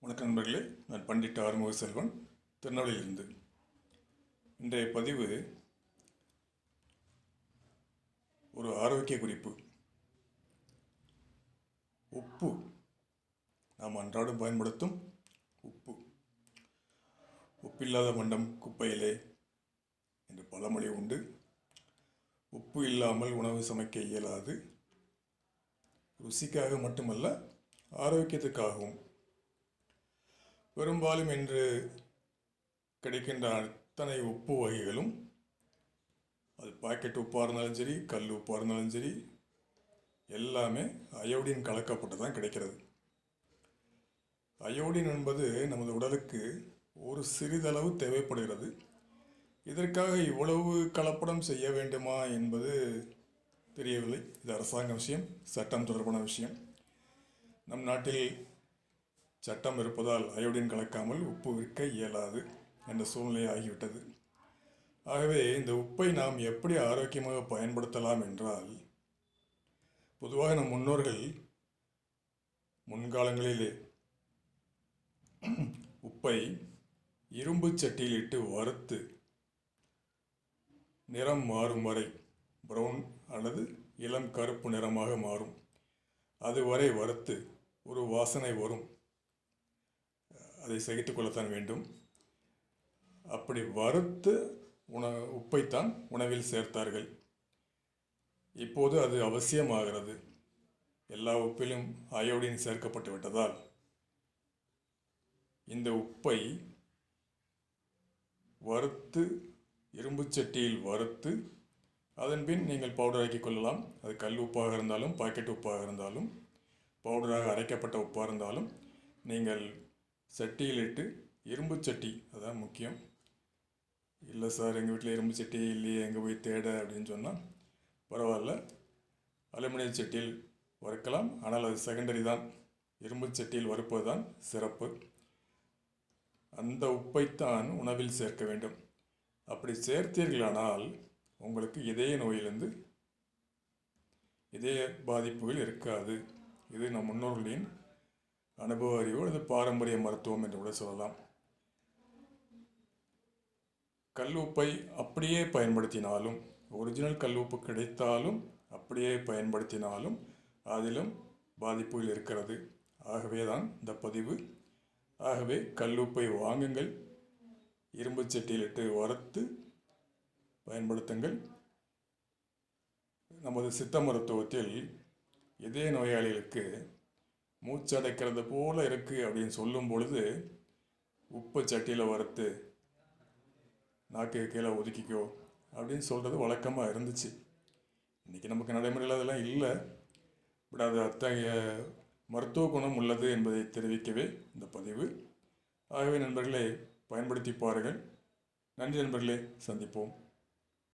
வணக்கம் நண்பர்களே, நான் பண்டிட் ஆறுமுக செல்வன், திருநெல்வேலியிலிருந்து. இன்றைய பதிவு ஒரு ஆரோக்கிய குறிப்பு. உப்பு, நாம் அன்றாடம் பயன்படுத்தும் உப்பு. உப்பில்லாத மண்டம் குப்பையிலே என்று பழமொழி உண்டு. உப்பு இல்லாமல் உணவு சமைக்க இயலாது. ருசிக்காக மட்டுமல்ல, ஆரோக்கியத்துக்காகவும். பெரும்பாலும் இன்று கிடைக்கின்ற அத்தனை உப்பு வகைகளும், அது பாக்கெட் உப்பாக இருந்தாலும் சரி, கல் உப்பாக இருந்தாலும் சரி, எல்லாமே அயோடின் கலக்கப்பட்டு தான் கிடைக்கிறது. அயோடின் என்பது நமது உடலுக்கு ஒரு சிறிதளவு தேவைப்படுகிறது. இதற்காக இவ்வளவு கலப்படம் செய்ய வேண்டுமா என்பது தெரியவில்லை. இது அரசாங்க விஷயம், சட்டம் தொடர்பான விஷயம். நம் நாட்டில் சட்டம் இருப்பதால் அயோடின் கலக்காமல் உப்பு விற்க இயலாது என்ற சூழ்நிலை ஆகிவிட்டது. ஆகவே இந்த உப்பை நாம் எப்படி ஆரோக்கியமாக பயன்படுத்தலாம் என்றால், பொதுவாக நம் முன்னோர்கள் முன்காலங்களிலே உப்பை இரும்பு சட்டியில் இட்டு வறுத்து நிறம் மாறும் வரை, பிரவுன் அல்லது இளம் கருப்பு நிறமாக மாறும் அதுவரை வறுத்து ஒரு வாசனை வரும், அதை சகித்து கொள்ளத்தான் வேண்டும். அப்படி வறுத்து உப்பைத்தான் உணவில் சேர்த்தார்கள். இப்போது அது அவசியமாகிறது. எல்லா உப்பிலும் அயோடின் சேர்க்கப்பட்டு விட்டதால் இந்த உப்பை வறுத்து, இரும்பு சட்டியில் வறுத்து, அதன் பின் நீங்கள் பவுடராக்கி கொள்ளலாம். அது கல் உப்பாக இருந்தாலும், பாக்கெட் உப்பாக இருந்தாலும், பவுடராக அரைக்கப்பட்ட உப்பாக இருந்தாலும், நீங்கள் சட்டியில் இட்டு, இரும்பு சட்டி அதான் முக்கியம். இல்லை சார், எங்கள் வீட்டில் இரும்பு சட்டி இல்லையே, எங்கே போய் தேட அப்படின்னு சொன்னால் பரவாயில்ல, அலுமினிய சட்டியில் வறுக்கலாம். ஆனால் அது செகண்டரி தான். இரும்பு சட்டியில் வறுப்பது தான் சிறப்பு. அந்த உப்பைத்தான் உணவில் சேர்க்க வேண்டும். அப்படி சேர்த்தீர்களானால் உங்களுக்கு இதய நோயிலிருந்து இதய பாதிப்புகள் இருக்காது. இது நம் முன்னோர்களின் அனுபவ அறிவோ அல்லது பாரம்பரிய மருத்துவம் என்று கூட சொல்லலாம். கல் உப்பை அப்படியே பயன்படுத்தினாலும், ஒரிஜினல் கல் உப்பு கிடைத்தாலும் அப்படியே பயன்படுத்தினாலும் அதிலும் பாதிப்புகள் இருக்கிறது. ஆகவே தான் இந்த பதிவு. ஆகவே கல் உப்பை வாங்குங்கள், இரும்பு சட்டியில் இட்டு வறுத்து பயன்படுத்துங்கள். நமது சித்த மருத்துவத்தில் இதய நோயாளிகளுக்கு மூச்சடைக்கிறது போல இருக்குது அப்படின்னு சொல்லும் பொழுது, உப்பு சட்டியில் வறுத்து நாக்கு கீழே ஒதுக்கிக்கோ அப்படின்னு சொல்கிறது வழக்கமாக இருந்துச்சு. இன்றைக்கி நமக்கு நடைமுறையில் அதெல்லாம் இல்லை. பட் அது அத்தகைய மருத்துவ குணம் உள்ளது என்பதை தெரிவிக்கவே இந்த பதிவு. ஆகவே நண்பர்களே, பயன்படுத்தி பாருங்கள். நன்றி நண்பர்களே, சந்திப்போம்.